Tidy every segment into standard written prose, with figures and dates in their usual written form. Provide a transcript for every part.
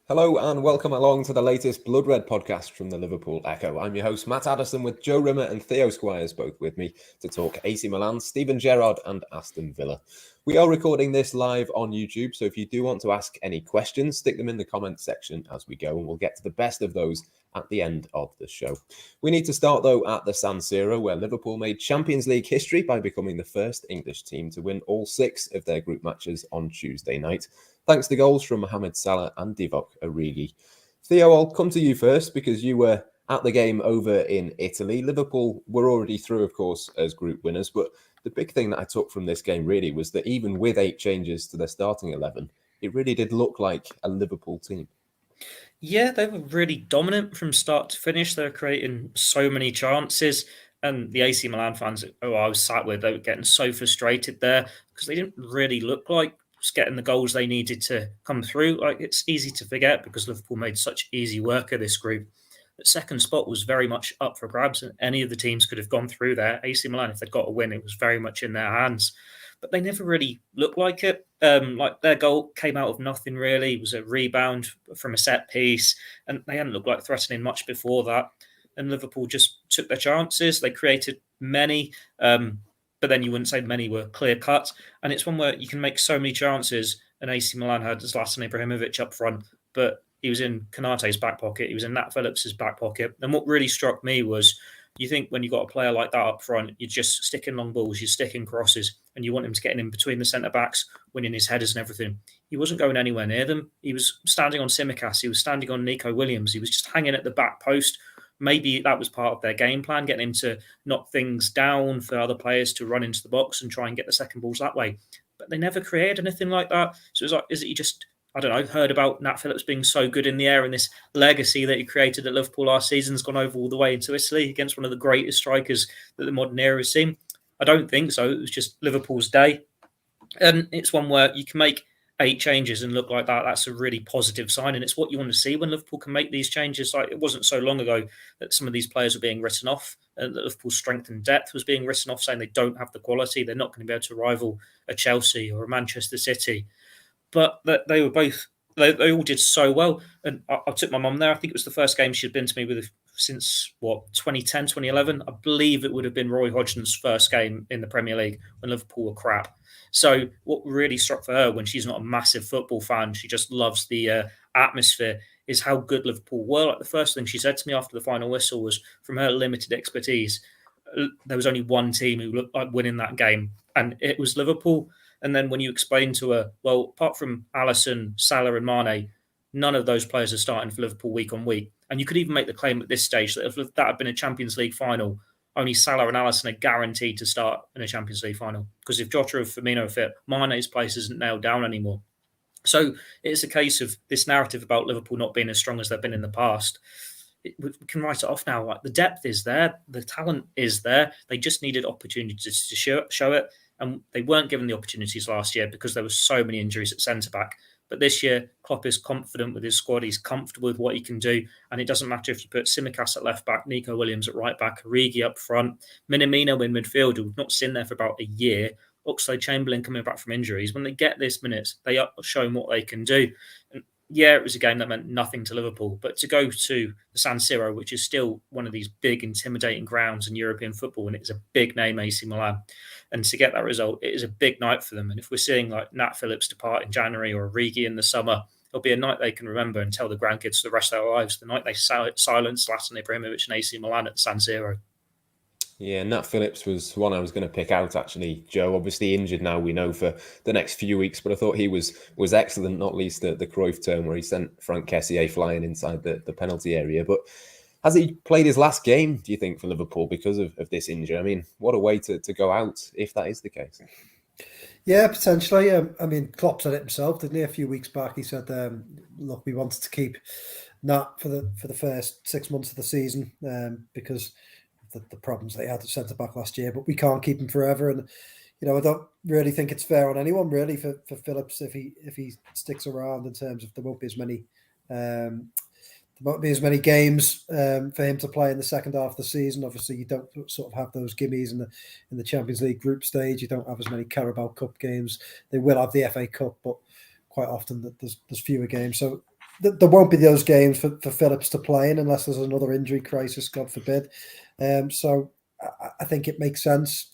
Hello and welcome along to the latest Blood Red podcast from the Liverpool Echo. I'm your host, Matt Addison, with Joe Rimmer and Theo Squires both with me to talk AC Milan, Steven Gerrard and Aston Villa. We are recording this live on YouTube, so if you do want to ask any questions, stick them in the comments section as we go, and we'll get to the best of those at the end of the show. We need to start, though, at the San Siro, where Liverpool made Champions League history by becoming the first English team to win all 6 of their group matches on Tuesday night, thanks to goals from Mohamed Salah and Divock Origi. Theo, I'll come to you first because you were at the game over in Italy. Liverpool were already through, of course, as group winners, but the big thing that I took from this game really was that even with 8 changes to their starting 11, it really did look like a Liverpool team. Yeah, they were really dominant from start to finish. They were creating so many chances. And the AC Milan fans who I was sat with, they were getting so frustrated there because they didn't really look like getting the goals they needed to come through. Like, it's easy to forget because Liverpool made such easy work of this group. The second spot was very much up for grabs, and any of the teams could have gone through there. AC Milan, if they'd got a win, it was very much in their hands. But they never really looked like it. Like, their goal came out of nothing, really. It was a rebound from a set piece, and they hadn't looked like threatening much before that. And Liverpool just took their chances. They created many, but then you wouldn't say many were clear cut. And it's one where you can make so many chances. And AC Milan had Zlatan Ibrahimovic up front, but he was in Konate's back pocket. He was in Nat Phillips' back pocket. And what really struck me was, you think when you've got a player like that up front, you're just sticking long balls, you're sticking crosses, and you want him to get in between the centre-backs, winning his headers and everything. He wasn't going anywhere near them. He was standing on Tsimikas. He was standing on Nico Williams. He was just hanging at the back post. Maybe that was part of their game plan, getting him to knock things down for other players to run into the box and try and get the second balls that way. But they never created anything like that. So it was like, is it you just, I don't know, heard about Nat Phillips being so good in the air and this legacy that he created at Liverpool last season has gone over all the way into Italy against one of the greatest strikers that the modern era has seen? I don't think so. It was just Liverpool's day. And it's one where you can make 8 changes and look like that. That's a really positive sign. And it's what you want to see when Liverpool can make these changes. Like, it wasn't so long ago that some of these players were being written off, and that Liverpool's strength and depth was being written off, saying they don't have the quality. They're not going to be able to rival a Chelsea or a Manchester City. But they were both, they all did so well. And I took my mum there. I think it was the first game she'd been to me with since, 2010, 2011. I believe it would have been Roy Hodgson's first game in the Premier League when Liverpool were crap. So what really struck for her, when she's not a massive football fan, she just loves the atmosphere, is how good Liverpool were. Like, the first thing she said to me after the final whistle was, from her limited expertise, there was only one team who looked like winning that game, and it was Liverpool. And then when you explain to her, well, apart from Alisson, Salah and Mane, none of those players are starting for Liverpool week on week. And you could even make the claim at this stage that if that had been a Champions League final, only Salah and Alisson are guaranteed to start in a Champions League final. Because if Jota or Firmino are fit, Mane's place isn't nailed down anymore. So it's a case of this narrative about Liverpool not being as strong as they've been in the past. We can write it off now. Like, the depth is there, the talent is there. They just needed opportunities to show it. And they weren't given the opportunities last year because there were so many injuries at centre-back. But this year, Klopp is confident with his squad. He's comfortable with what he can do. And it doesn't matter if you put Tsimikas at left-back, Nico Williams at right-back, Origi up front, Minamino in midfield, who we've not seen there for about a year, Oxlade-Chamberlain coming back from injuries. When they get this minutes, they are showing what they can do. And yeah, it was a game that meant nothing to Liverpool, but to go to the San Siro, which is still one of these big, intimidating grounds in European football, and it's a big name, AC Milan, and to get that result, it is a big night for them. And if we're seeing like Nat Phillips depart in January or Origi in the summer, it'll be a night they can remember and tell the grandkids for the rest of their lives, the night they silenced Zlatan Ibrahimovic and AC Milan at the San Siro. Yeah, Nat Phillips was one I was going to pick out, actually, Joe. Obviously injured now, we know, for the next few weeks, but I thought he was excellent, not least the Cruyff turn where he sent Frank Kessié flying inside the penalty area. But has he played his last game, do you think, for Liverpool because of this injury? I mean, what a way to go out if that is the case. Yeah, potentially. I mean, Klopp said it himself, didn't he? A few weeks back, he said, "Look, we wanted to keep Nat for the first 6 months of the season because the problems they had at centre back last year, but we can't keep him forever." And I don't really think it's fair on anyone really for Phillips if he sticks around, in terms of there won't be as many games for him to play in the second half of the season. Obviously, you don't sort of have those gimmies in the Champions League group stage. You don't have as many Carabao Cup games. They will have the FA Cup, but quite often there's fewer games. So there won't be those games for Phillips to play in unless there's another injury crisis, God forbid. So I think it makes sense.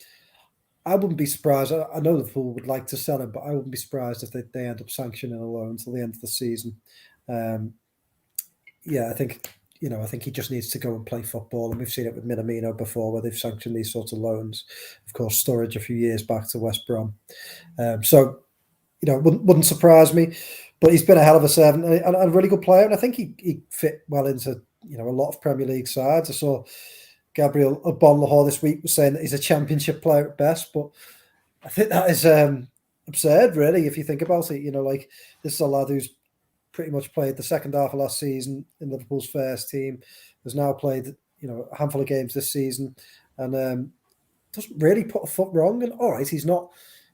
I wouldn't be surprised. I know Liverpool would like to sell him, but I wouldn't be surprised if they end up sanctioning a loan until the end of the season. I think he just needs to go and play football, and we've seen it with Minamino before, where they've sanctioned these sorts of loans. Of course, Sturridge a few years back to West Brom. Wouldn't surprise me, but he's been a hell of a servant and a really good player, and I think he fit well into a lot of Premier League sides. I saw Gabriel Bonlahor this week was saying that he's a championship player at best, but I think that is absurd, really, if you think about it. This is a lad who's pretty much played the second half of last season in Liverpool's first team, has now played a handful of games this season, and doesn't really put a foot wrong. And all right, he's not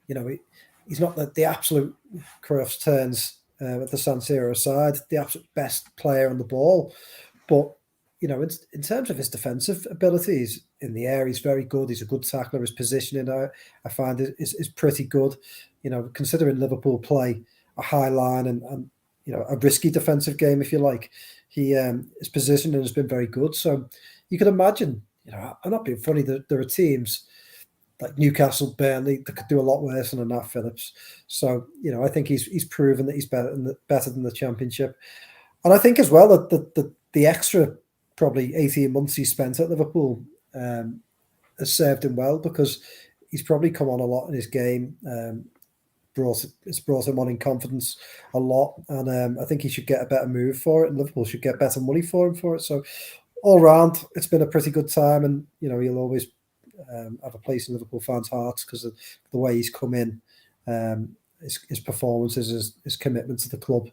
he's not the absolute Cruyff's turns at the San Siro side, the absolute best player on the ball, but in terms of his defensive abilities in the air, he's very good. He's a good tackler. His positioning, I find, is pretty good. Considering Liverpool play a high line and a risky defensive game, if you like, his positioning has been very good. So you can imagine, I'm not being funny, there are teams like Newcastle, Burnley that could do a lot worse than a Nat Phillips. So I think he's proven that he's better than the Championship, and I think as well that the extra probably 18 months he spent at Liverpool has served him well, because he's probably come on a lot in his game. It's brought him on in confidence a lot, and I think he should get a better move for it, and Liverpool should get better money for him for it. So all round, it's been a pretty good time, and he'll always have a place in Liverpool fans' hearts because of the way he's come in, his performances, his commitment to the club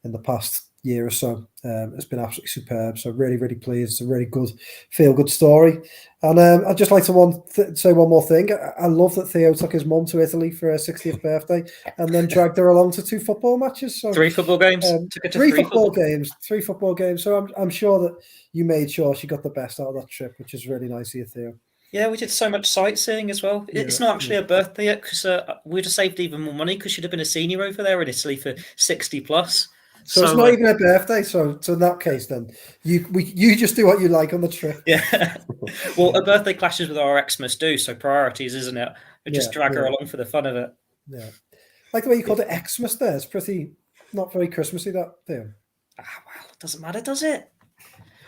in the past year or so. It's been absolutely superb. So really, really pleased. It's a really good, feel-good story. And I'd just like to say one more thing. I love that Theo took his mum to Italy for her 60th birthday and then dragged her along to 2 football matches. So 3 football games. Took her to 3 football games. 3 football games. So I'm sure that you made sure she got the best out of that trip, which is really nice of you, Theo. Yeah, we did so much sightseeing as well. It's not actually a birthday yet, because we'd have saved even more money, because she'd have been a senior over there in Italy for 60 plus. So it's not even a birthday. So in that case, then you just do what you like on the trip. Yeah. Well, a birthday clashes with our Xmas do. So priorities, isn't it? We just drag her along for the fun of it. Yeah. Like the way you called it Xmas there. It's pretty not very Christmassy, that thing. Well, it doesn't matter, does it?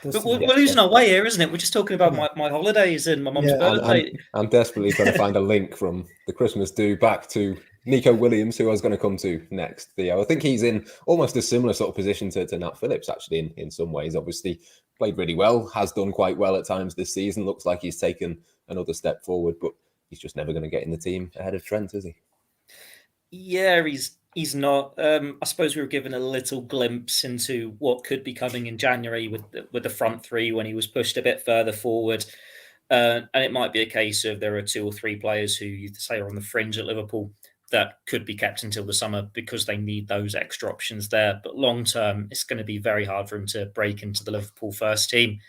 But we're losing our way here, isn't it? We're just talking about my holidays and my mum's birthday. I'm desperately trying to find a link from the Christmas do back to Nico Williams, who I was going to come to next, Theo. I think he's in almost a similar sort of position to Nat Phillips, actually, in some ways. Obviously, played really well, has done quite well at times this season. Looks like he's taken another step forward, but he's just never going to get in the team ahead of Trent, is he? Yeah, he's not. I suppose we were given a little glimpse into what could be coming in January with the front three when he was pushed a bit further forward. And it might be a case of there are 2 or 3 players who you say are on the fringe at Liverpool that could be kept until the summer because they need those extra options there. But long term, it's going to be very hard for him to break into the Liverpool first team.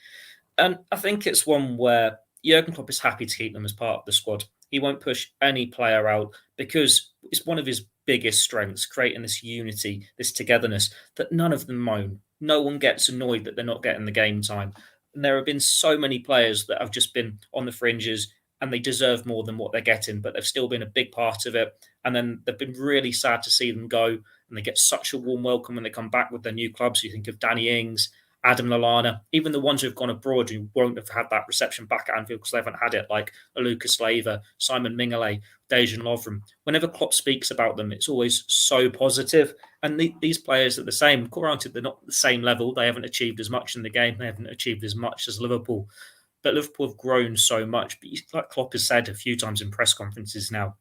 And I think it's one where Jurgen Klopp is happy to keep them as part of the squad. He won't push any player out because it's one of his biggest strengths, creating this unity, this togetherness, that none of them moan. No one gets annoyed that they're not getting the game time. And there have been so many players that have just been on the fringes and they deserve more than what they're getting, but they've still been a big part of it. And then they've been really sad to see them go, and they get such a warm welcome when they come back with their new clubs. You think of Danny Ings, Adam Lallana, even the ones who've gone abroad who won't have had that reception back at Anfield because they haven't had it, like a Lucas Leiva, Simon Mignolet, Dejan Lovren. Whenever Klopp speaks about them, it's always so positive. And these players are the same. Granted, they're not at the same level. They haven't achieved as much in the game. They haven't achieved as much as Liverpool. But Liverpool have grown so much. But like Klopp has said a few times in press conferences now,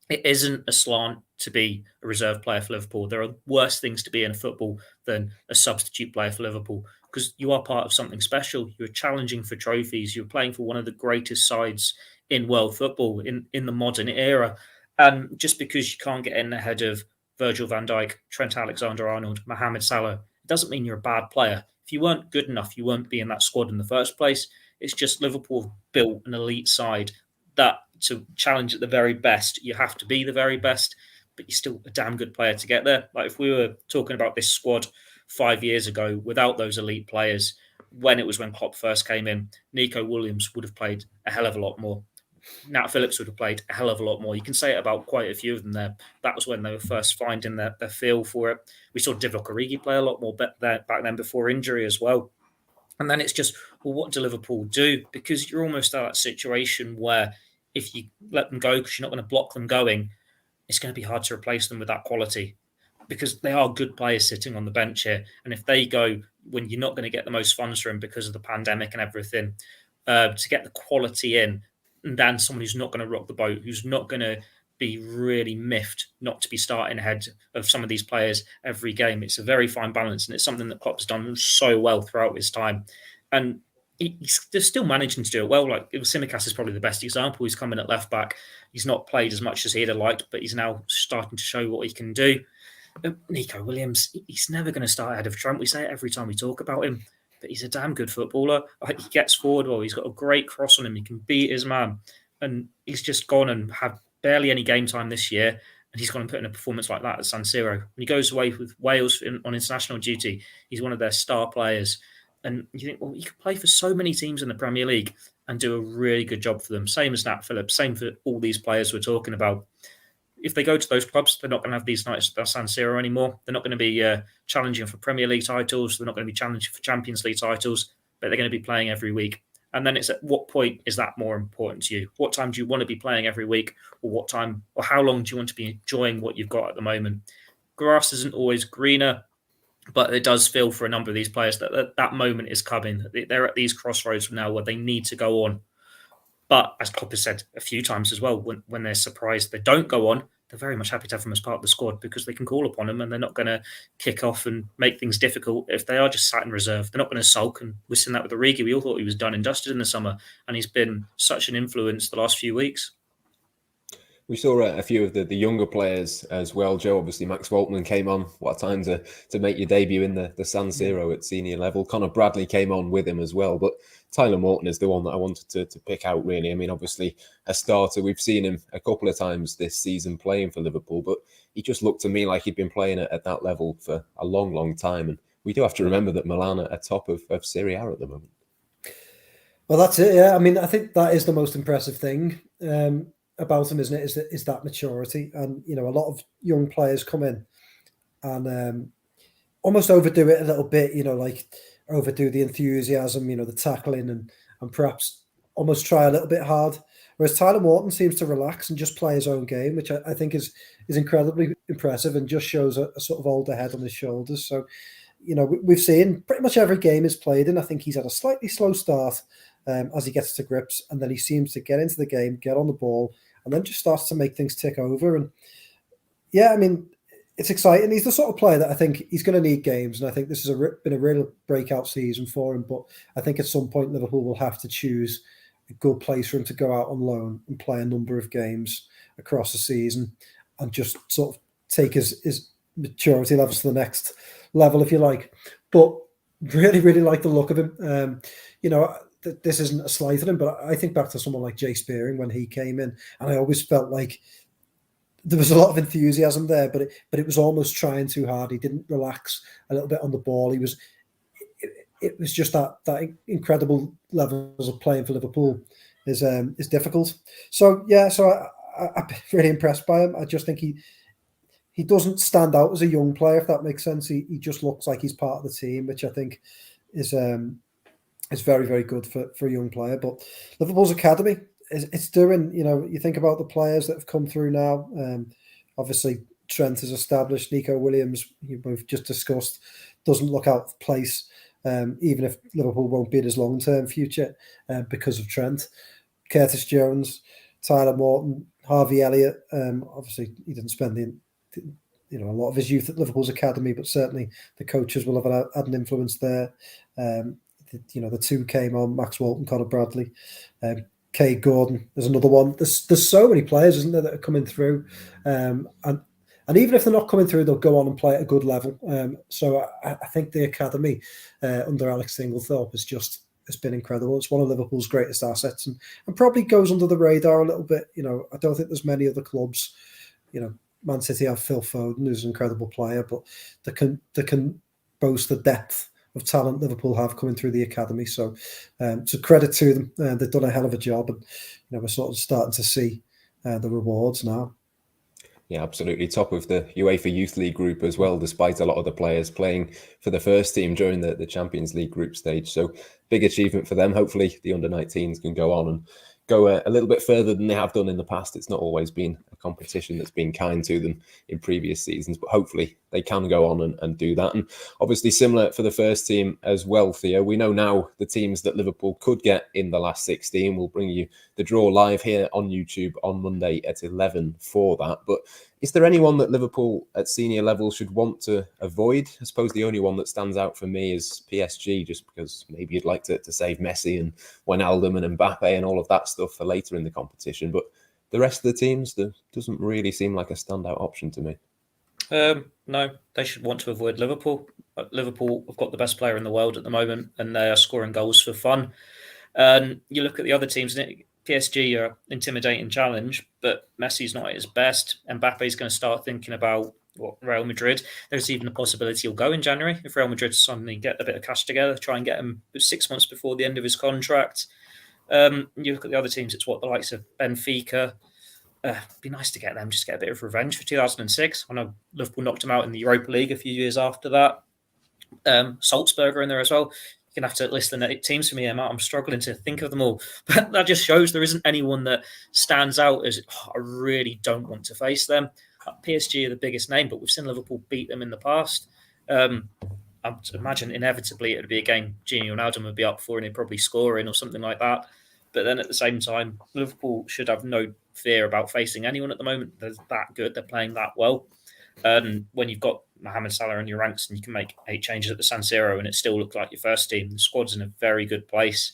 it isn't a slant to be a reserve player for Liverpool. There are worse things to be in a football than a substitute player for Liverpool, because you are part of something special. You're challenging for trophies. You're playing for one of the greatest sides in world football in the modern era. And just because you can't get in ahead of Virgil van Dijk, Trent Alexander-Arnold, Mohamed Salah, it doesn't mean you're a bad player. If you weren't good enough, you won't be in that squad in the first place. It's just Liverpool have built an elite side that to challenge at the very best, you have to be the very best, but you're still a damn good player to get there. Like if we were talking about this squad 5 years ago, without those elite players, when Klopp first came in, Nico Williams would have played a hell of a lot more. Nat Phillips would have played a hell of a lot more. You can say it about quite a few of them there. That was when they were first finding their feel for it. We saw Divock Origi play a lot more back then before injury as well. And then it's just, well, what do Liverpool do? Because you're almost at that situation where if you let them go because you're not going to block them going, it's going to be hard to replace them with that quality, because they are good players sitting on the bench here. And if they go when you're not going to get the most funds from because of the pandemic and everything, to get the quality in, and then someone who's not going to rock the boat, who's not going to be really miffed not to be starting ahead of some of these players every game. It's a very fine balance, and it's something that Klopp's done so well throughout his time. And he's still managing to do it well. Like Tsimikas is probably the best example. He's coming at left back. He's not played as much as he'd have liked, but he's now starting to show what he can do. Nico Williams, he's never going to start ahead of Trent. We say it every time we talk about him, but he's a damn good footballer. Like, he gets forward well. He's got a great cross on him. He can beat his man. And he's just gone and had barely any game time this year. And he's gone and put in a performance like that at San Siro. When he goes away with Wales on international duty, he's one of their star players. And you think, well, he could play for so many teams in the Premier League and do a really good job for them. Same as Nat Phillips, same for all these players we're talking about. If they go to those clubs, they're not going to have these nights at San Siro anymore. They're not going to be challenging for Premier League titles. They're not going to be challenging for Champions League titles, but they're going to be playing every week. And then it's at what point is that more important to you? What time do you want to be playing every week? Or what time, or how long do you want to be enjoying what you've got at the moment? Grass isn't always greener, but it does feel for a number of these players that moment is coming. They're at these crossroads now where they need to go on. But as Klopp has said a few times as well, when they're surprised they don't go on, they're very much happy to have them as part of the squad because they can call upon them and they're not going to kick off and make things difficult if they are just sat in reserve. They're not going to sulk, and we've seen that with Origi. We all thought he was done and dusted in the summer, and he's been such an influence the last few weeks. We saw a few of the younger players as well, Joe. Obviously, Max Waltman came on. What a time to make your debut in the San Siro at senior level. Connor Bradley came on with him as well. But Tyler Morton is the one that I wanted to pick out, really. I mean, obviously, a starter. We've seen him a couple of times this season playing for Liverpool, but he just looked to me like he'd been playing at that level for a long, long time. And we do have to remember that Milan are top of Serie A at the moment. Well, that's it, yeah. I mean, I think that is the most impressive thing about him, isn't it? Is that maturity. And, you know, a lot of young players come in and almost overdo it a little bit, you know, like overdo the enthusiasm, you know, the tackling and perhaps almost try a little bit hard. Whereas Tyler Morton seems to relax and just play his own game, which I think is incredibly impressive and just shows a sort of older head on his shoulders. So, you know, we've seen pretty much every game he's played in. I think he's had a slightly slow start as he gets to grips, and then he seems to get into the game, get on the ball, and then just starts to make things tick over. And yeah, I mean, it's exciting. He's the sort of player that I think he's going to need games, and I think this has been a real breakout season for him. But I think at some point Liverpool will have to choose a good place for him to go out on loan and play a number of games across the season and just sort of take his maturity levels to the next level, if you like. But really, really like the look of him. You know, this isn't a slight at him, but I think back to someone like Jay Spearing when he came in, and I always felt like there was a lot of enthusiasm there, but it was almost trying too hard. He didn't relax a little bit on the ball. It was just that incredible levels of playing for Liverpool is difficult. So yeah, I'm really impressed by him. I just think he doesn't stand out as a young player, if that makes sense. He just looks like he's part of the team, which I think is very, very good for a young player. But Liverpool's academy, it's doing, you know, you think about the players that have come through now. Obviously, Trent is established. Nico Williams, we've just discussed, doesn't look out of place, even if Liverpool won't be in his long-term future because of Trent. Curtis Jones, Tyler Morton, Harvey Elliott. Obviously, he didn't spend a lot of his youth at Liverpool's academy, but certainly the coaches will have had an influence there. The two came on, Max Walton, Connor Bradley, Cade Gordon. There's another one. There's so many players, isn't there, that are coming through, and even if they're not coming through, they'll go on and play at a good level. So I think the academy under Alex Singlethorpe has been incredible. It's one of Liverpool's greatest assets, and probably goes under the radar a little bit. You know, I don't think there's many other clubs. You know, Man City have Phil Foden, who's an incredible player, but they can boast the depth of talent Liverpool have coming through the academy. So it's a credit to them. They've done a hell of a job, and we're sort of starting to see the rewards now. Yeah, absolutely. Top of the UEFA Youth League group as well, despite a lot of the players playing for the first team during the Champions League group stage. So big achievement for them. Hopefully the under-19s can go on and go a little bit further than they have done in the past. It's not always been a competition that's been kind to them in previous seasons, but hopefully they can go on and do that. And obviously similar for the first team as well, Theo. We know now the teams that Liverpool could get in the last 16. We'll bring you the draw live here on YouTube on Monday at 11 for that. But is there anyone that Liverpool at senior level should want to avoid? I suppose the only one that stands out for me is PSG, just because maybe you'd like to save Messi and Wijnaldum and Mbappe and all of that stuff for later in the competition. But the rest of the teams, there doesn't really seem like a standout option to me. No, they should want to avoid Liverpool. Liverpool have got the best player in the world at the moment, and they are scoring goals for fun. And you look at the other teams, and PSG are an intimidating challenge, but Messi's not at his best. Mbappe's going to start thinking about Real Madrid. There's even a possibility he'll go in January if Real Madrid suddenly get a bit of cash together, try and get him 6 months before the end of his contract. You look at the other teams, it's the likes of Benfica. It'd be nice to get them, just get a bit of revenge for 2006. I know Liverpool knocked them out in the Europa League a few years after that. Salzburg are in there as well. You're going to have to list the teams for me, Emma. I'm struggling to think of them all. But that just shows there isn't anyone that stands out as, I really don't want to face them. PSG are the biggest name, but we've seen Liverpool beat them in the past. I imagine inevitably it would be a game Gini Wijnaldum would be up for and he'd probably score in or something like that. But then at the same time, Liverpool should have no fear about facing anyone at the moment. They're that good. They're playing that well. When you've got Mohamed Salah in your ranks and you can make 8 changes at the San Siro and it still looks like your first team, the squad's in a very good place.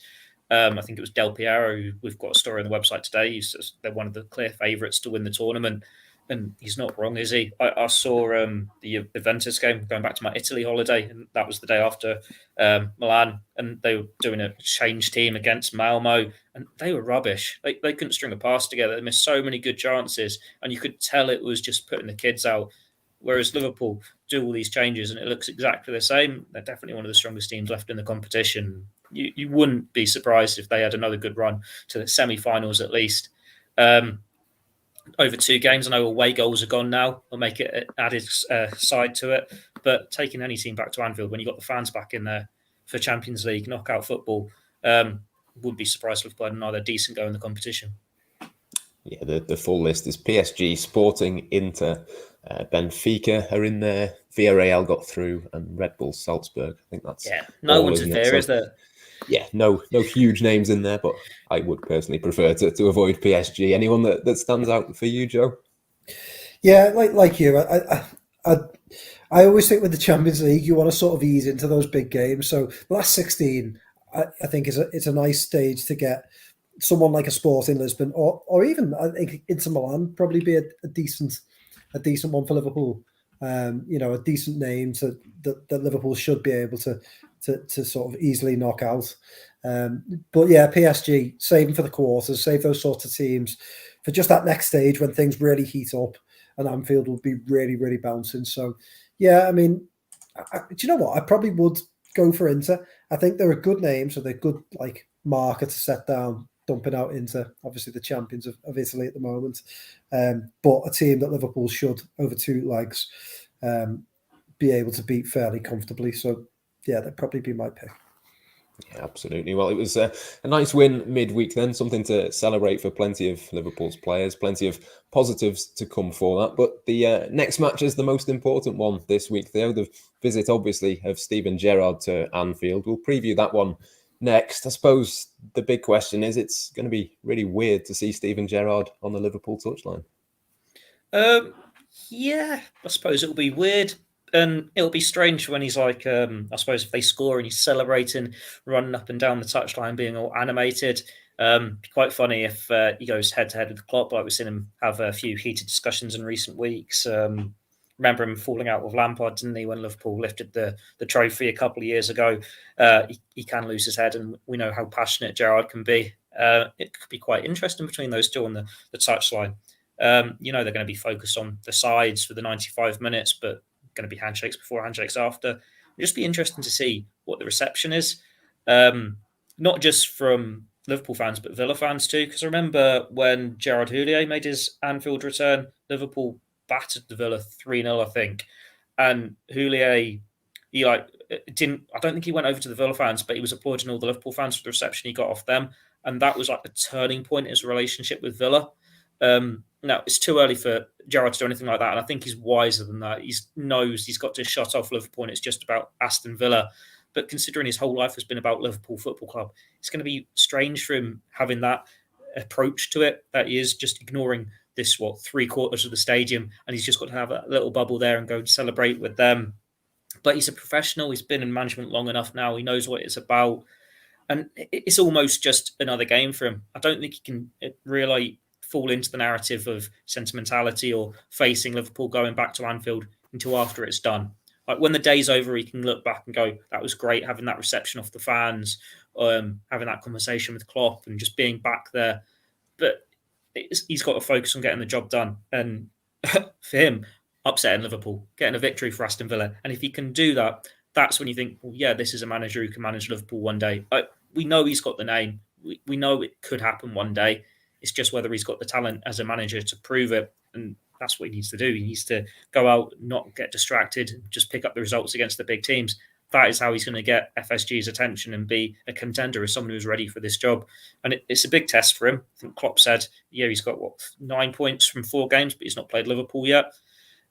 I think it was Del Piero, who we've got a story on the website today. They're one of the clear favourites to win the tournament. And he's not wrong, is he? I saw the Juventus game going back to my Italy holiday, and that was the day after Milan, and they were doing a change team against Malmo, and they were rubbish. They couldn't string a pass together. They missed so many good chances, and you could tell it was just putting the kids out. Whereas Liverpool do all these changes, and it looks exactly the same. They're definitely one of the strongest teams left in the competition. You wouldn't be surprised if they had another good run to the semi-finals at least. Over 2 games, I know away goals are gone now. I'll make it an added side to it. But taking any team back to Anfield, when you got the fans back in there for Champions League, knockout football, wouldn't be surprised if played another decent go in the competition. Yeah, the full list is PSG, Sporting, Inter, Benfica are in there. Villarreal got through, and Red Bull Salzburg. I think that's no one's fair, is there? Yeah, no huge names in there, but I would personally prefer to avoid PSG. Anyone that stands out for you, Joe? Yeah, like you, I always think with the Champions League, you want to sort of ease into those big games. So the last 16, I think it's a nice stage to get someone like a Sporting Lisbon, or even I think Inter Milan probably be a decent one for Liverpool. A decent name that Liverpool should be able to sort of easily knock out. But yeah, PSG, save them for the quarters, save those sorts of teams for just that next stage when things really heat up and Anfield will be really, really bouncing. So yeah, I mean, do you know what? I probably would go for Inter. I think they're a good name, so they're good marker to set down, dumping out Inter, obviously the champions of Italy at the moment. But a team that Liverpool should, over 2 legs, be able to beat fairly comfortably. So yeah, that'd probably be my pick. Yeah, absolutely. Well, it was a nice win midweek then, something to celebrate for plenty of Liverpool's players, plenty of positives to come for that. But the next match is the most important one this week, Theo. The visit, obviously, of Steven Gerrard to Anfield. We'll preview that one next. I suppose the big question is, it's going to be really weird to see Steven Gerrard on the Liverpool touchline. Yeah, I suppose it'll be weird. And it'll be strange when he's I suppose if they score and he's celebrating, running up and down the touchline, being all animated. Be quite funny if he goes head-to-head with Klopp, like we've seen him have a few heated discussions in recent weeks. Remember him falling out with Lampard, didn't he, when Liverpool lifted the trophy a couple of years ago? He can lose his head, and we know how passionate Gerrard can be. It could be quite interesting between those two on the touchline. They're going to be focused on the sides for the 95 minutes, but going to be handshakes before, handshakes after. just be interesting to see what the reception is, not just from Liverpool fans, but Villa fans too. Because I remember when Gerrard Houllier made his Anfield return, Liverpool battered the Villa 3-0, I think. And Houllier, he didn't. I don't think he went over to the Villa fans, but he was applauding all the Liverpool fans for the reception he got off them, and that was like a turning point in his relationship with Villa. Now it's too early for Gerrard to do anything like that, and I think he's wiser than that. He knows he's got to shut off Liverpool, and it's just about Aston Villa. But considering his whole life has been about Liverpool Football Club, it's going to be strange for him having that approach to it, that he is just ignoring this, 3/4 of the stadium, and he's just got to have a little bubble there and go and celebrate with them. But he's a professional. He's been in management long enough now. He knows what it's about. And it's almost just another game for him. I don't think he can really fall into the narrative of sentimentality or facing Liverpool going back to Anfield until after it's done. Like when the day's over, he can look back and go, that was great having that reception off the fans, having that conversation with Klopp and just being back there. But he's got to focus on getting the job done. And for him, upsetting Liverpool, getting a victory for Aston Villa. And if he can do that, that's when you think, well, yeah, this is a manager who can manage Liverpool one day. We know he's got the name. We know it could happen one day. It's just whether he's got the talent as a manager to prove it. And that's what he needs to do. He needs to go out, not get distracted, just pick up the results against the big teams. That is how he's going to get FSG's attention and be a contender as someone who's ready for this job. And it's a big test for him. I think Klopp said, yeah, he's got 9 points from 4 games, but he's not played Liverpool yet.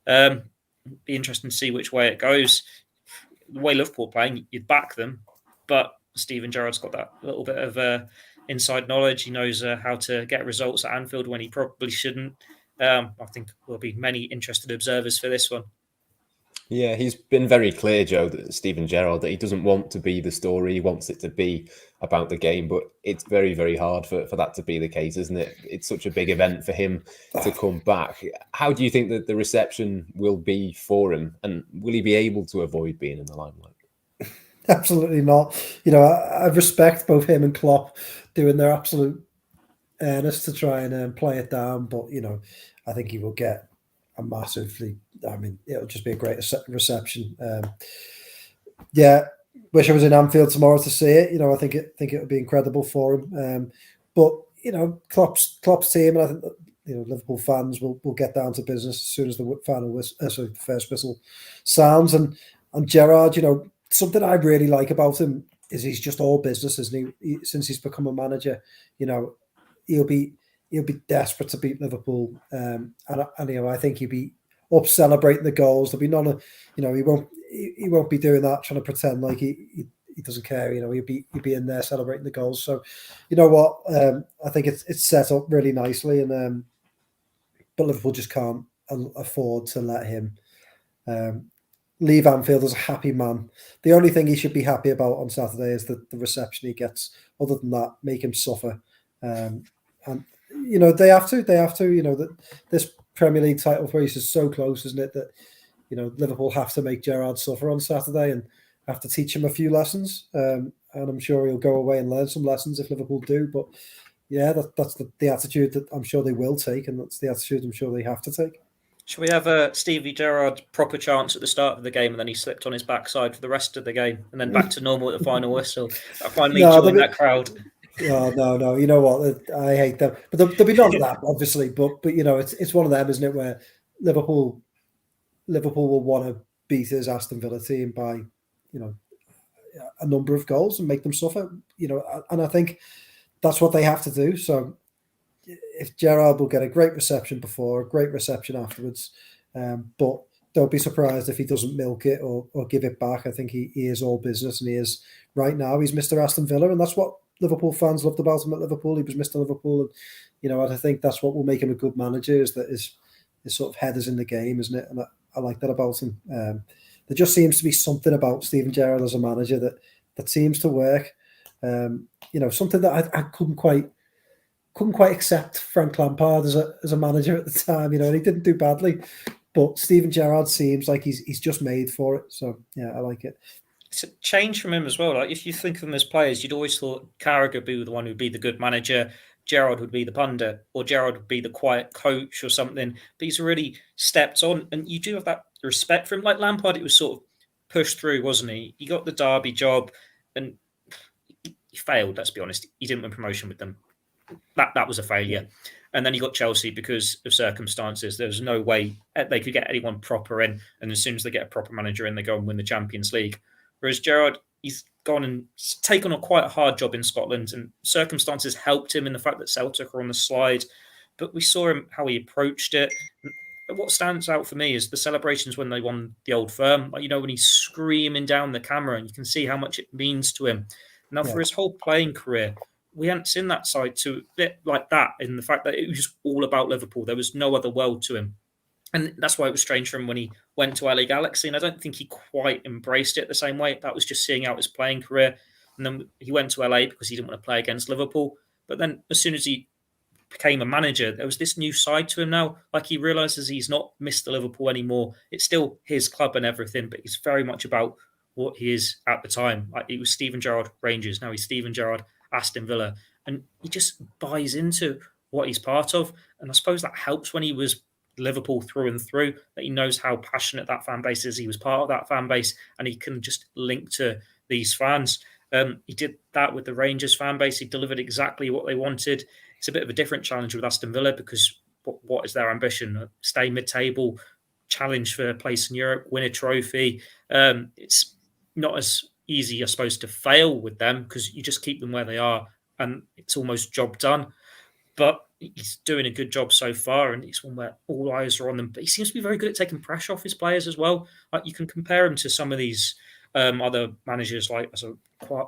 Be interesting to see which way it goes. The way Liverpool are playing, you'd back them, but Steven Gerrard's got that little bit of inside knowledge. He knows how to get results at Anfield when he probably shouldn't. I think there'll be many interested observers for this one. Yeah, he's been very clear, Joe, that Steven Gerrard, that he doesn't want to be the story. He wants it to be about the game, but it's very, very hard for that to be the case, isn't it? It's such a big event for him to come back. How do you think that the reception will be for him, and will he be able to avoid being in the limelight? Absolutely not. I respect both him and Klopp doing their absolute earnest to try and play it down, but I think he will get a massively. It'll just be a great reception. Wish I was in Anfield tomorrow to see it. I think it would be incredible for him. But Klopp's team, and I think that, Liverpool fans will get down to business as soon as the first whistle sounds. And Gerrard, something I really like about him is he's just all business, isn't he? Since he's become a manager, he'll be desperate to beat Liverpool, and I think he'll be up celebrating the goals. There'll be none of, he won't be doing that, trying to pretend like he doesn't care. He'll be in there celebrating the goals. So, you know what? I think it's set up really nicely, and but Liverpool just can't afford to let him leave Anfield as a happy man. The only thing he should be happy about on Saturday is the reception he gets. Other than that, make him suffer. And they have to. That this Premier League title race is so close, isn't it? That Liverpool have to make Gerrard suffer on Saturday and have to teach him a few lessons. And I'm sure he'll go away and learn some lessons if Liverpool do. But yeah, that's the attitude that I'm sure they will take, and that's the attitude I'm sure they have to take. Should we have a Stevie Gerrard proper chance at the start of the game, and then he slipped on his backside for the rest of the game, and then back to normal at the final whistle? I finally joined that crowd. No. You know what? I hate them, but there'll be none of that, obviously. But it's one of them, isn't it? Where Liverpool will want to beat his Aston Villa team by a number of goals and make them suffer. And I think that's what they have to do. So if Gerrard will get a great reception before, a great reception afterwards, but don't be surprised if he doesn't milk it or give it back. I think he is all business, and he is right now. He's Mr. Aston Villa, and that's what Liverpool fans loved about him at Liverpool. He was Mr. Liverpool, and I think that's what will make him a good manager, is that his sort of head is in the game, isn't it? And I like that about him. There just seems to be something about Steven Gerrard as a manager that seems to work. Something that I couldn't quite accept Frank Lampard as a manager at the time, and he didn't do badly, but Steven Gerrard seems like he's just made for it. So yeah, I like it. It's a change from him as well. Like, if you think of them as players, you'd always thought Carragher would be the one who'd be the good manager, Gerrard would be the pundit, or Gerrard would be the quiet coach or something. But he's really stepped on, and you do have that respect for him. Like Lampard, it was sort of pushed through, wasn't he? He got the Derby job, and he failed. Let's be honest. He didn't win promotion with them. That was a failure. And then he got Chelsea because of circumstances. There was no way they could get anyone proper in. And as soon as they get a proper manager in, they go and win the Champions League. Whereas Gerrard, he's gone and taken on quite a hard job in Scotland, and circumstances helped him in the fact that Celtic are on the slide. But we saw him how he approached it. What stands out for me is the celebrations when they won the Old Firm. Like, when he's screaming down the camera, and you can see how much it means to him. Now, for his whole playing career, we hadn't seen that side to a bit like that, in the fact that it was just all about Liverpool. There was no other world to him. And that's why it was strange for him when he went to LA Galaxy. And I don't think he quite embraced it the same way. That was just seeing out his playing career. And then he went to LA because he didn't want to play against Liverpool. But then as soon as he became a manager, there was this new side to him now. Like, he realises he's not Mr. Liverpool anymore. It's still his club and everything, but it's very much about what he is at the time. Like, it was Steven Gerrard, Rangers. Now he's Steven Gerrard, Aston Villa. And he just buys into what he's part of. And I suppose that helps when he was Liverpool through and through, that he knows how passionate that fan base is. He was part of that fan base, and he can just link to these fans. He did that with the Rangers fan base. He delivered exactly what they wanted. It's a bit of a different challenge with Aston Villa because what is their ambition? Stay mid-table, challenge for a place in Europe, win a trophy. It's not as easy, I suppose, to fail with them because you just keep them where they are and it's almost job done. But he's doing a good job so far, and it's one where all eyes are on them. But he seems to be very good at taking pressure off his players as well. Like, you can compare him to some of these other managers like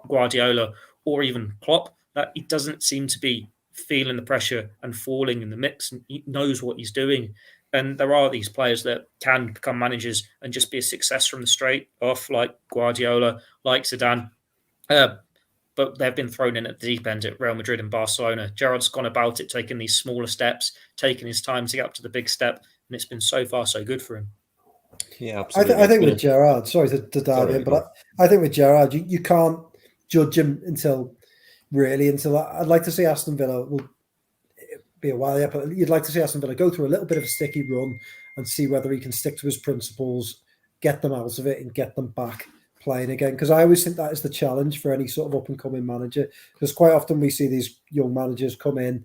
Guardiola or even Klopp, that he doesn't seem to be feeling the pressure and falling in the mix, and he knows what he's doing. And there are these players that can become managers and just be a success from the straight off, like Guardiola, like Zidane. But they've been thrown in at the deep end at Real Madrid and Barcelona. Gerrard's gone about it, taking these smaller steps, taking his time to get up to the big step, and it's been so far so good for him. Yeah, absolutely. I think with Gerrard, sorry to dive in, but I think with Gerrard, you can't judge him until I'd like to see Aston Villa, will be a while yet, but you'd like to see Aston Villa go through a little bit of a sticky run and see whether he can stick to his principles, get them out of it, and get them back playing again, because I always think that is the challenge for any sort of up-and-coming manager, because quite often we see these young managers come in,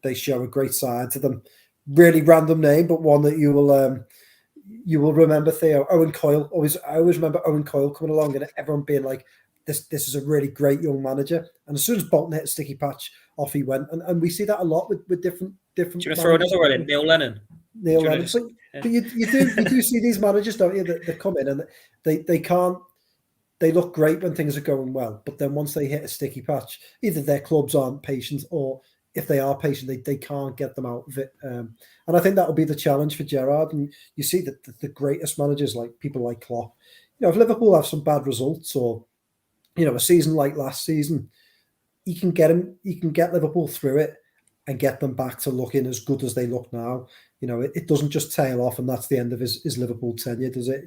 they show a great side to them, really random name, but one that you will remember. Theo, Owen Coyle. I always remember Owen Coyle coming along and everyone being like, this is a really great young manager, and as soon as Bolton hit a sticky patch, off he went, and we see that a lot with different. Do you want to throw another one in? Neil Lennon. But you do see these managers, don't you, that come in and they look great when things are going well, but then once they hit a sticky patch, either their clubs aren't patient, or if they are patient, they can't get them out of it. And I think that will be the challenge for Gerrard. And you see that the greatest managers, like people like Klopp, if Liverpool have some bad results, or a season like last season, he can get Liverpool through it and get them back to looking as good as they look now. It doesn't just tail off and that's the end of his Liverpool tenure, does it?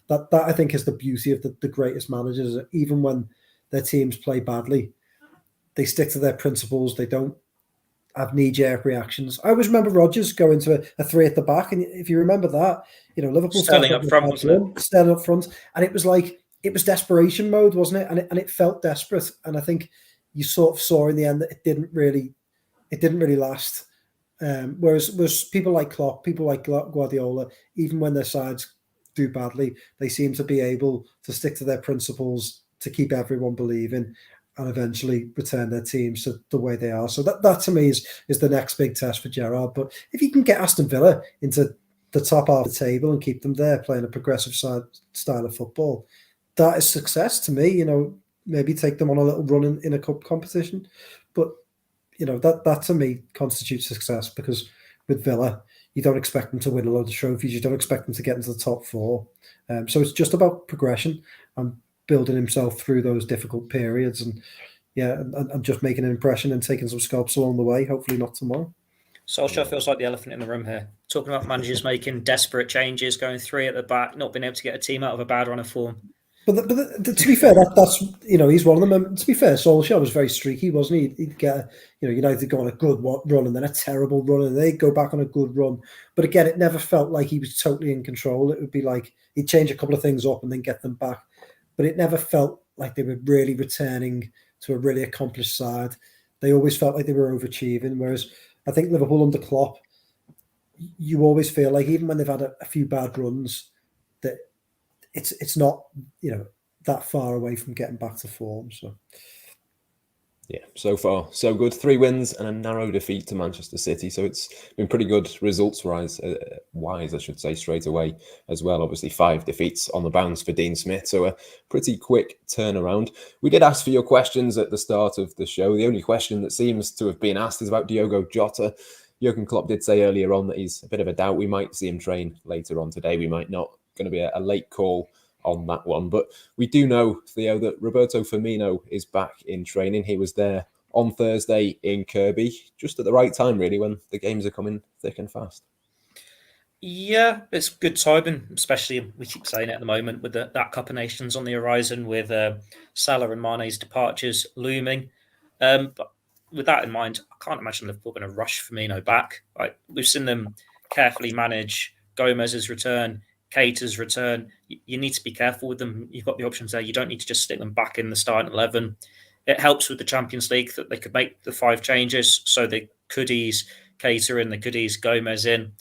That I think is the beauty of the greatest managers. Even when their teams play badly, they stick to their principles. They don't have knee-jerk reactions. I always remember Rodgers going to a three at the back, and if you remember that, Liverpool standing up front, standing up front, and it was like it was desperation mode, wasn't it? And it felt desperate. And I think you sort of saw in the end that it didn't really last. Whereas people like Klopp, people like Guardiola, even when their sides do badly, they seem to be able to stick to their principles, to keep everyone believing, and eventually return their teams to the way they are. So that to me is the next big test for Gerrard. But if you can get Aston Villa into the top half of the table and keep them there playing a progressive style of football, that is success to me. Maybe take them on a little run in a cup competition. But that to me constitutes success, because with Villa, you don't expect them to win a load of trophies. You don't expect them to get into the top four. So it's just about progression and building himself through those difficult periods, and just making an impression and taking some scalps along the way. Hopefully not tomorrow. Solskjaer feels like the elephant in the room here. Talking about managers making desperate changes, going three at the back, not being able to get a team out of a bad run of form. To be fair, that's he's one of them. And to be fair, Solskjaer was very streaky, wasn't he? He'd get United go on a good run and then a terrible run, and they'd go back on a good run. But again, it never felt like he was totally in control. It would be like he'd change a couple of things up and then get them back. But it never felt like they were really returning to a really accomplished side. They always felt like they were overachieving. Whereas I think Liverpool under Klopp, you always feel like even when they've had a few bad runs, that it's not that far away from getting back to form. So yeah, so far so good. 3 wins and a narrow defeat to Manchester City. So it's been pretty good results wise, I should say, straight away as well. Obviously 5 defeats on the bounce for Dean Smith. So a pretty quick turnaround. We did ask for your questions at the start of the show. The only question that seems to have been asked is about Diogo Jota. Jurgen Klopp did say earlier on that he's a bit of a doubt. We might see him train later on today. We might not. Going to be a late call on that one. But we do know, Theo, that Roberto Firmino is back in training. He was there on Thursday in Kirby, just at the right time, really, when the games are coming thick and fast. Yeah, it's good timing, especially, we keep saying it at the moment, with that Cup of Nations on the horizon, with Salah and Mane's departures looming. But with that in mind, I can't imagine Liverpool going to rush Firmino back. We've seen them carefully manage Gomez's return, Keita's return. You need to be careful with them. You've got the options there. You don't need to just stick them back in the starting 11. It helps with the Champions League that they could make the 5 changes, so they could ease Keita in, they could ease Gomez in,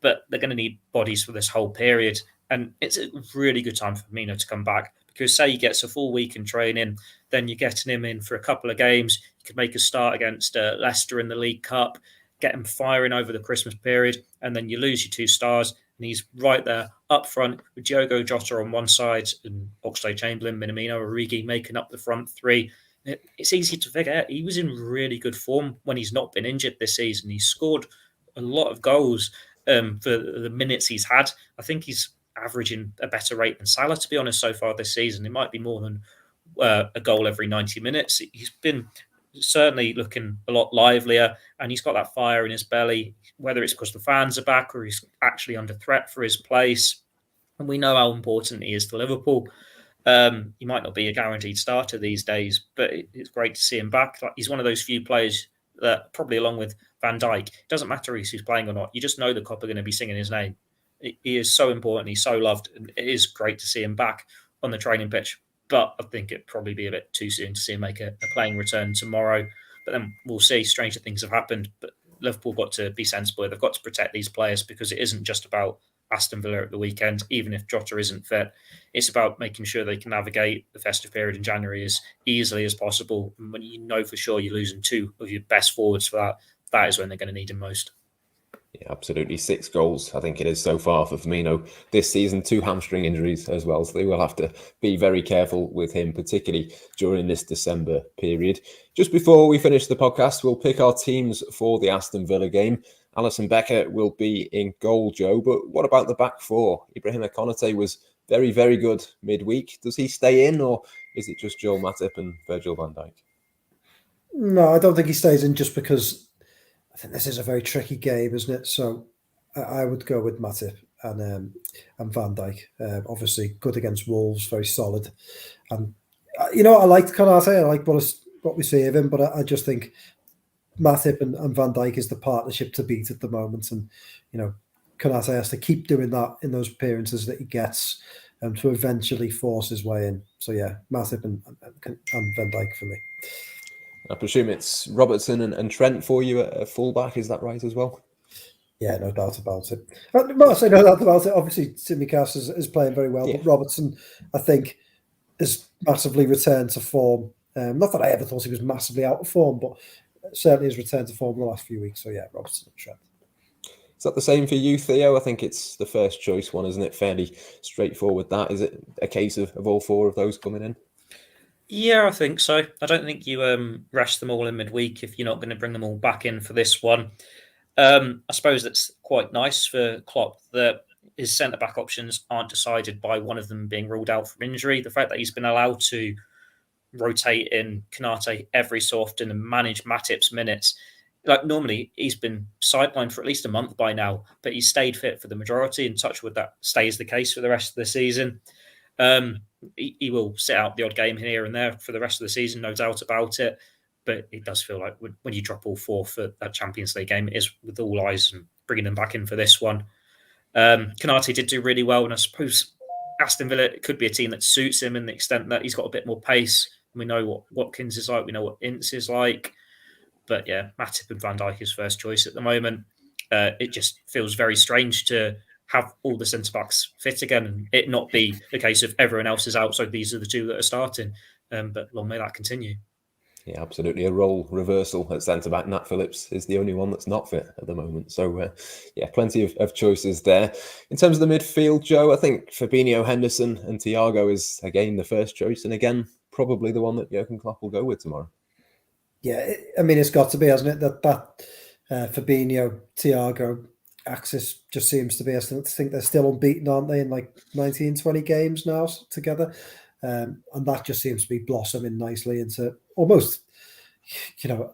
but they're going to need bodies for this whole period. And it's a really good time for Firmino to come back, because say he gets a full week in training, then you're getting him in for a couple of games. You could make a start against Leicester in the League Cup, get him firing over the Christmas period, and then you lose your 2 stars. And he's right there up front with Diogo Jota on one side and Oxlade-Chamberlain, Minamino, Origi making up the front 3. It's easy to forget he was in really good form when he's not been injured this season. He's scored a lot of goals for the minutes he's had. I think he's averaging a better rate than Salah, to be honest, so far this season. It might be more than a goal every 90 minutes. He's been certainly looking a lot livelier, and he's got that fire in his belly, whether it's because the fans are back or he's actually under threat for his place. And we know how important he is to Liverpool. He might not be a guaranteed starter these days, but it's great to see him back. He's one of those few players that, probably along with Van Dijk, it doesn't matter who's playing or not. You just know the Klopp are going to be singing his name. He is so important. He's so loved. And it is great to see him back on the training pitch. But I think it'd probably be a bit too soon to see him make a playing return tomorrow. But then we'll see. Stranger things have happened. But Liverpool got to be sensible. They've got to protect these players, because it isn't just about Aston Villa at the weekend, even if Jota isn't fit. It's about making sure they can navigate the festive period in January as easily as possible. And when you know for sure you're losing 2 of your best forwards for that, that is when they're going to need him most. Yeah, absolutely. 6 goals, I think it is, so far for Firmino this season. 2 hamstring injuries as well. So they will have to be very careful with him, particularly during this December period. Just before we finish the podcast, we'll pick our teams for the Aston Villa game. Alisson Becker will be in goal, Joe. But what about the back 4? Ibrahima Konate was very, very good midweek. Does he stay in, or is it just Joel Matip and Virgil van Dijk? No, I don't think he stays in, just because I think this is a very tricky game, isn't it? So I would go with Matip and Van Dijk. Obviously, good against Wolves, very solid. And I liked Konate. I like what we see of him, but I just think Matip and Van Dijk is the partnership to beat at the moment. And Konate has to keep doing that in those appearances that he gets to eventually force his way in. So yeah, Matip and Van Dijk for me. I presume it's Robertson and Trent for you at fullback. Is that right as well? Yeah, no doubt about it. Well, I say no doubt about it. Obviously, Tsimikas is playing very well, but Robertson, I think, has massively returned to form. Not that I ever thought he was massively out of form, but certainly has returned to form in the last few weeks. So yeah, Robertson and Trent. Is that the same for you, Theo? I think it's the first choice one, isn't it? Fairly straightforward. That is it. A case of all 4 of those coming in. Yeah, I think so. I don't think you rest them all in midweek if you're not going to bring them all back in for this one. I suppose that's quite nice for Klopp that his centre-back options aren't decided by one of them being ruled out from injury. The fact that he's been allowed to rotate in Konate every so often and manage Matip's minutes. Like, normally he's been sidelined for at least a month by now, but he's stayed fit for the majority, and touch wood that stays the case for the rest of the season. He will sit out the odd game here and there for the rest of the season, no doubt about it. But it does feel like when you drop all four for that Champions League game, it is with all eyes and bringing them back in for this one. Konate did do really well, and I suppose Aston Villa could be a team that suits him in the extent that he's got a bit more pace. We know what Watkins is like, we know what Ince is like. But yeah, Matip and Van Dijk is first choice at the moment. It just feels very strange to have all the centre-backs fit again and it not be the case of everyone else is out, so these are the two that are starting. But long may that continue. Yeah, absolutely. A role reversal at centre-back. Nat Phillips is the only one that's not fit at the moment. So, yeah, plenty of choices there. In terms of the midfield, Joe, I think Fabinho, Henderson and Thiago is, again, the first choice. And again, probably the one that Jurgen Klopp will go with tomorrow. Yeah, I mean, it's got to be, hasn't it? That Fabinho, Thiago axis just seems to be, I think they're still unbeaten, aren't they, in like 19, 20 games now together. And that just seems to be blossoming nicely into almost,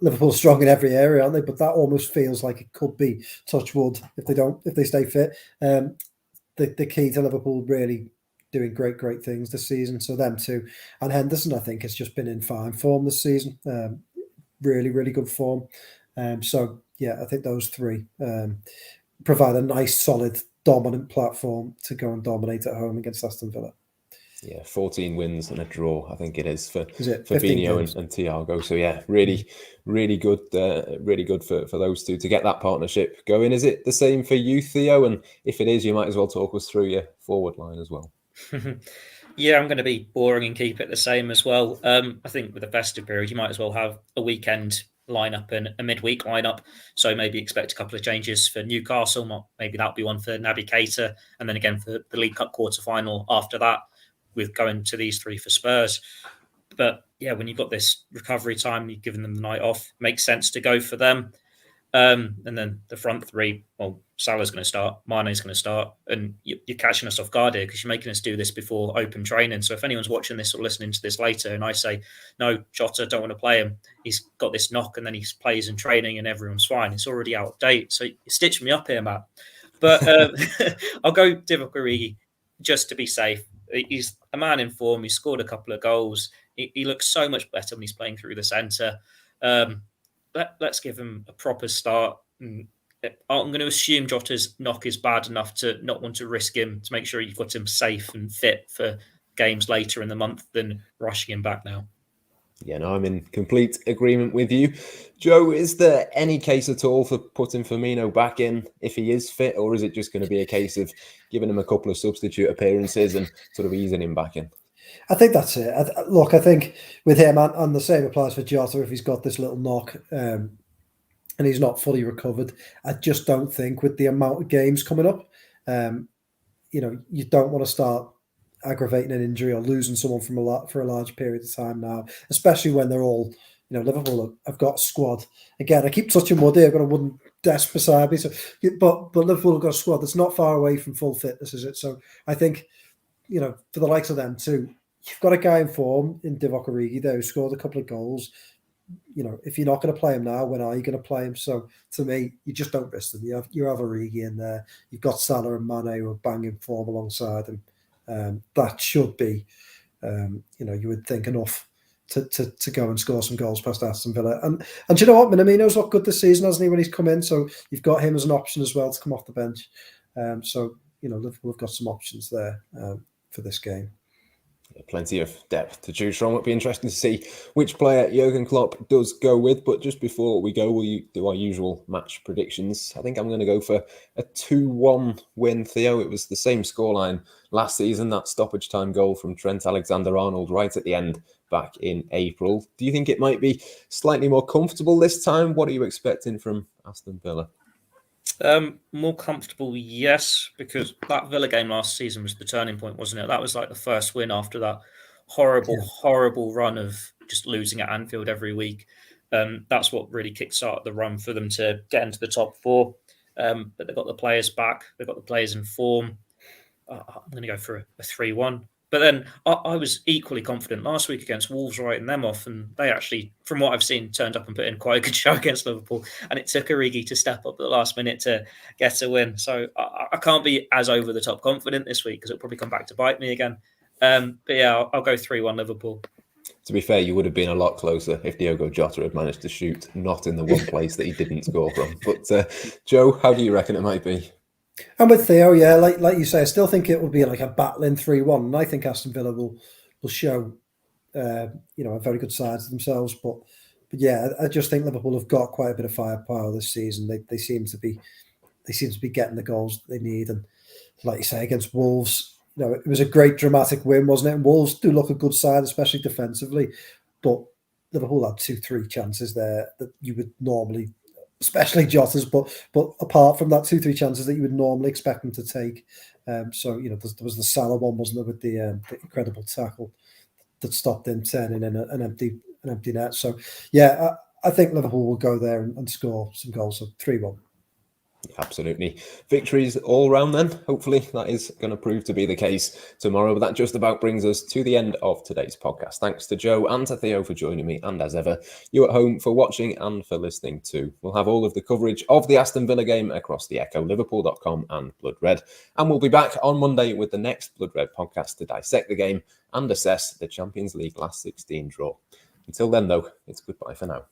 Liverpool's strong in every area, aren't they? But that almost feels like it could be, touch wood, if they stay fit. The key to Liverpool really doing great things this season. So them too. And Henderson, I think, has just been in fine form this season. Really good form. So yeah, I think those three provide a nice, solid, dominant platform to go and dominate at home against Aston Villa. Yeah, 14 wins and a draw, I think it is for Fabinho and Thiago. So yeah, really good for those two to get that partnership going. Is it the same for you, Theo? And if it is, you might as well talk us through your forward line as well. Yeah, I'm going to be boring and keep it the same as well. I think with the festive period, you might as well have a weekend lineup and a midweek lineup. So maybe expect a couple of changes for Newcastle. Maybe that'll be one for Naby Keita, and then again for the League Cup quarter-final after that, with going to these three for Spurs. But yeah, when you've got this recovery time, you've given them the night off, makes sense to go for them. And then the front three, well, Salah's going to start, Mane's going to start, and you're catching us off guard here because you're making us do this before open training. So if anyone's watching this or listening to this later and I say, no, Jota, don't want to play him, he's got this knock and then he plays in training and everyone's fine, it's already out of date. So you stitch me up here, Matt. But I'll go Divock Origi just to be safe. He's a man in form. He scored a couple of goals. He looks so much better when he's playing through the centre. Let's give him a proper start. I'm going to assume Jota's knock is bad enough to not want to risk him, to make sure you've got him safe and fit for games later in the month than rushing him back now. Yeah, no, I'm in complete agreement with you. Joe, is there any case at all for putting Firmino back in if he is fit, or is it just going to be a case of giving him a couple of substitute appearances and sort of easing him back in? I think that's it. Look, I think with him, and the same applies for Jota, if he's got this little knock and he's not fully recovered, I just don't think with the amount of games coming up, you don't want to start aggravating an injury or losing someone for a large period of time now, especially when they're all, Liverpool have got a squad. Again, I keep touching wood here, I've got a wooden desk beside me. So, but Liverpool have got a squad that's not far away from full fitness, is it? So I think, for the likes of them too, you've got a guy in form in Divock Origi there who scored a couple of goals. If you're not going to play him now, when are you going to play him? So to me, you just don't risk them. You have Origi in there. You've got Salah and Mane who are banging form alongside him. That should be, you would think enough to go and score some goals past Aston Villa. And do you know what? Minamino's looked good this season, hasn't he, when he's come in? So you've got him as an option as well to come off the bench. So Liverpool have got some options there for this game. Plenty of depth to choose from. It'll be interesting to see which player Jurgen Klopp does go with. But just before we go, we'll do our usual match predictions. I think I'm going to go for a 2-1 win, Theo. It was the same scoreline last season, that stoppage time goal from Trent Alexander-Arnold right at the end back in April. Do you think it might be slightly more comfortable this time? What are you expecting from Aston Villa? More comfortable, yes, because that Villa game last season was the turning point, wasn't it? That was like the first win after that horrible run of just losing at Anfield every week. That's what really kickstarted the run for them to get into the top four. But they've got the players back. They've got the players in form. I'm going to go for a 3-1. But then I was equally confident last week against Wolves writing them off, and they actually, from what I've seen, turned up and put in quite a good show against Liverpool, and it took Origi to step up at the last minute to get a win. So I can't be as over-the-top confident this week because it'll probably come back to bite me again. But yeah, I'll go 3-1 Liverpool. To be fair, you would have been a lot closer if Diogo Jota had managed to shoot not in the one place that he didn't score from. But Joe, how do you reckon it might be? I'm with Theo, yeah. Like you say, I still think it will be like a battling 3-1. And I think Aston Villa will show a very good side to themselves. But yeah, I just think Liverpool have got quite a bit of firepower this season. They seem to be getting the goals they need. And like you say, against Wolves, it was a great dramatic win, wasn't it? And Wolves do look a good side, especially defensively. But Liverpool had 2-3 chances there that you would normally, especially Jota's, but apart from that 2-3 chances that you would normally expect them to take. So there was the Salah one, wasn't there, with the incredible tackle that stopped him turning in an empty net. So yeah, I think Liverpool will go there and score some goals. So 3-1. Absolutely. Victories all round then. Hopefully that is going to prove to be the case tomorrow. But that just about brings us to the end of today's podcast. Thanks to Joe and to Theo for joining me, and as ever, you at home for watching and for listening too. We'll have all of the coverage of the Aston Villa game across the Echo, Liverpool.com and Blood Red. And we'll be back on Monday with the next Blood Red podcast to dissect the game and assess the Champions League last 16 draw. Until then though, it's goodbye for now.